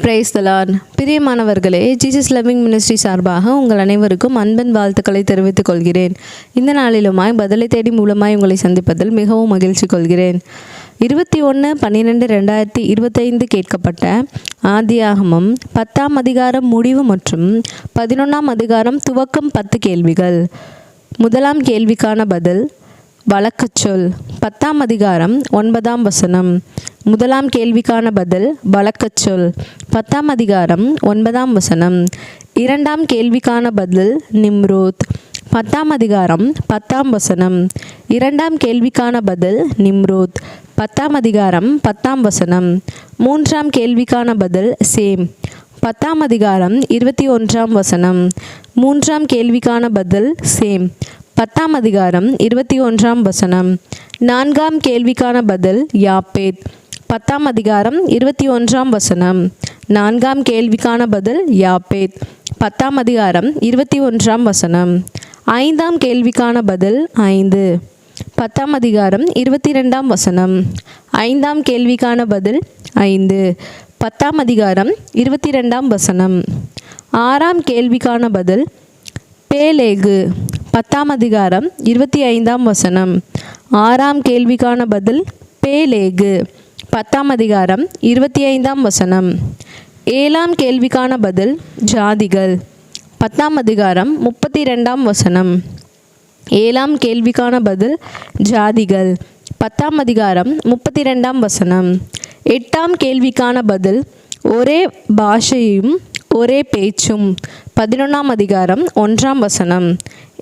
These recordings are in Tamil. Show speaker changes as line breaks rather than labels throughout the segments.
Praise the Lord. பிரியமானவர்களே, ஜீசஸ் லவ்விங் மினிஸ்ட்ரி சார்பாக உங்கள் அனைவருக்கும் அன்பின் வாழ்த்துக்களை தெரிவித்துக் கொள்கிறேன். இந்த நாளிலுமாய் பதிலை தேடி மூலமாய் உங்களை சந்திப்பதில் மிகவும் மகிழ்ச்சி கொள்கிறேன். 21/12/2025 கேட்கப்பட்ட ஆதியாகமம் 10ஆம் அதிகாரம் முடிவு மற்றும் 11ஆம் அதிகாரம் துவக்கம் 10 கேள்விகள். முதலாம் கேள்விக்கான பதில் வழக்கச்சொல். 10ஆம் அதிகாரம் 9ஆம் வசனம். முதலாம் கேள்விக்கான பதில் வழக்கச்சொல். 10ஆம் அதிகாரம் 9ஆம் வசனம். இரண்டாம் கேள்விக்கான பதில் நிம்ரோத். 10ஆம் அதிகாரம் 10ஆம் வசனம். இரண்டாம் கேள்விக்கான பதில் நிம்ரோத். 10ஆம் அதிகாரம் 10ஆம் வசனம். மூன்றாம் கேள்விக்கான பதில் சேம். 10ஆம் அதிகாரம் 21ஆம் வசனம். மூன்றாம் கேள்விக்கான பதில் சேம். 10ஆம் அதிகாரம் 21ஆம் வசனம். நான்காம் கேள்விக்கான பதில் யாப்பேத். 10ஆம் அதிகாரம் 21ஆம் வசனம். நான்காம் கேள்விக்கான பதில் யாப்பேத். 10ஆம் அதிகாரம் 21ஆம் வசனம். ஐந்தாம் கேள்விக்கான பதில் 5. 10ஆம் அதிகாரம் 22ஆம் வசனம். ஐந்தாம் கேள்விக்கான பதில் 5. 10ஆம் அதிகாரம் 22ஆம் வசனம். ஆறாம் கேள்விக்கான பதில் பேலேகு. 10ஆம் அதிகாரம் 25ஆம் வசனம். ஆறாம் கேள்விக்கான பதில் பேலேகு. 10ஆம் அதிகாரம் 25ஆம் வசனம். ஏழாம் கேள்விக்கான பதில் ஜாதிகள். 10ஆம் அதிகாரம் 32ஆம் வசனம். ஏழாம் கேள்விக்கான பதில் ஜாதிகள். 10ஆம் அதிகாரம் 32ஆம் வசனம். எட்டாம் கேள்விக்கான பதில் ஒரே பாஷையும் ஒரே பேச்சும். 11ஆம் அதிகாரம் 1ஆம் வசனம்.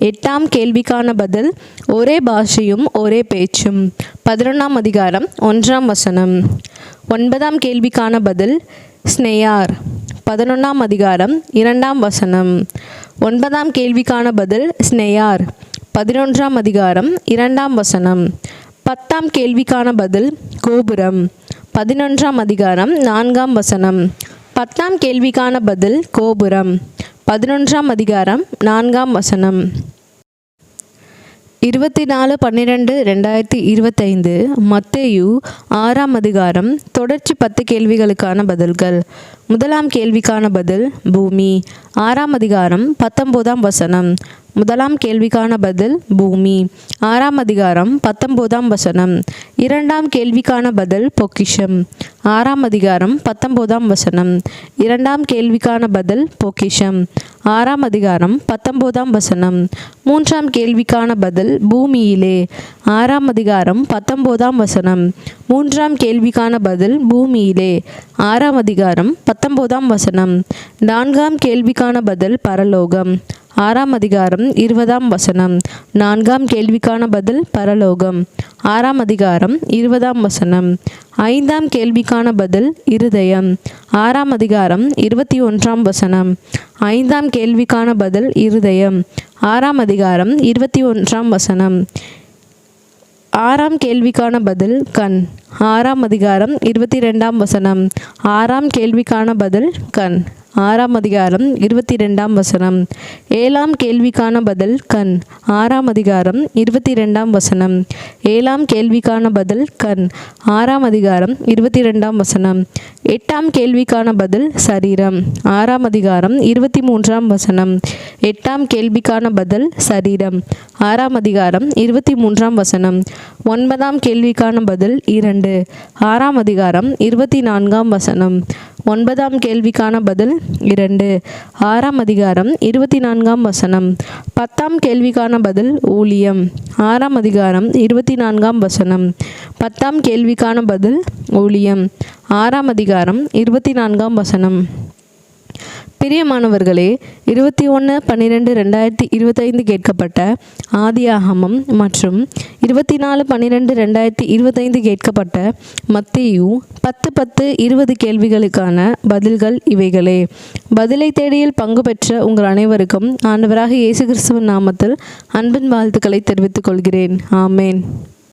எட்டாம் கேள்விக்கான பதில் ஒரே பாஷையும் ஒரே பேச்சும். 11ஆம் அதிகாரம் 1ஆம் வசனம். 9ஆம் கேள்விக்கான பதில் ஸ்னேயார். 11ஆம் அதிகாரம் 2ஆம் வசனம். 9ஆம் கேள்விக்கான பதில் ஸ்னேயார். 11ஆம் அதிகாரம் 2ஆம் வசனம். 10ஆம் கேள்விக்கான பதில் கோபுரம். 11ஆம் அதிகாரம் 4ஆம் வசனம். 10ஆம் கேள்விக்கான பதில் கோபுரம். 11ஆம் அதிகாரம் 4ஆம் வசனம். 24/12/2025 மத்தேயு 6ஆம் அதிகாரம் தொடர்ச்சி 10 கேள்விகளுக்கான பதில்கள். முதலாம் கேள்விக்கான பதில் பூமி. 6ஆம் அதிகாரம் 19ஆம் வசனம். முதலாம் கேள்விக்கான பதில் பூமி. 6ஆம் அதிகாரம் 19ஆம் வசனம். இரண்டாம் கேள்விக்கான பதில் பொக்கிஷம். 6ஆம் அதிகாரம் 19ஆம் வசனம். இரண்டாம் கேள்விக்கான பதில் பொக்கிஷம். 6ஆம் அதிகாரம் 19ஆம் வசனம். மூன்றாம் கேள்விக்கான பதில் பூமியிலே. 6ஆம் அதிகாரம் 19ஆம் வசனம். மூன்றாம் கேள்விக்கான பதில் பூமியிலே. 6ஆம் அதிகாரம் 19ஆம் வசனம். நான்காம் கேள்விக்கான பதில் பரலோகம். 6ஆம் அதிகாரம் 20ஆம் வசனம். நான்காம் கேள்விக்கான பதில் பரலோகம். 6ஆம் அதிகாரம் 20ஆம் வசனம். ஐந்தாம் கேள்விக்கான பதில் இருதயம். 6ஆம் அதிகாரம் 21ஆம் வசனம். ஐந்தாம் கேள்விக்கான பதில் இருதயம். 6ஆம் அதிகாரம் 21ஆம் வசனம். ஆறாம் கேள்விக்கான பதில் கண். 6ஆம் அதிகாரம் 22ஆம் வசனம். ஆறாம் கேள்விக்கான பதில் கண். 6ஆம் அதிகாரம் 22ஆம் வசனம். ஏழாம் கேள்விக்கான பதில் கண். 6ஆம் அதிகாரம் 22ஆம் வசனம். ஏழாம் கேள்விக்கான பதில் கண். 6ஆம் அதிகாரம் 22ஆம் வசனம். எட்டாம் கேள்விக்கான பதில் சரீரம். 6ஆம் அதிகாரம் 23ஆம் வசனம். எட்டாம் கேள்விக்கான பதில் சரீரம். 6ஆம் அதிகாரம் 23ஆம் வசனம். ஒன்பதாம் கேள்விக்கான பதில் 2. 6ஆம் அதிகாரம் 24ஆம் வசனம். ஒன்பதாம் கேள்விக்கான பதில் 2. 6ஆம் அதிகாரம் 24ஆம் வசனம். 10ஆம் கேள்விக்கான பதில் ஊழியம். 6ஆம் அதிகாரம் 24ஆம் வசனம். 10ஆம் கேள்விக்கான பதில் ஊழியம். 6ஆம் அதிகாரம் 24ஆம் வசனம். பிரியமானவர்களே, 21/12/2025 கேட்கப்பட்ட ஆதியாகமம் மற்றும் 24/12/2025 கேட்கப்பட்ட மத்தேயு 10-10-20 கேள்விகளுக்கான பதில்கள் இவைகளே. பதிலை தேடியில் பங்கு பெற்ற உங்கள் அனைவருக்கும் ஆண்டவராக இயேசு கிறிஸ்துவின் நாமத்தில் அன்பின் வாழ்த்துக்களை தெரிவித்துக் கொள்கிறேன். ஆமேன்.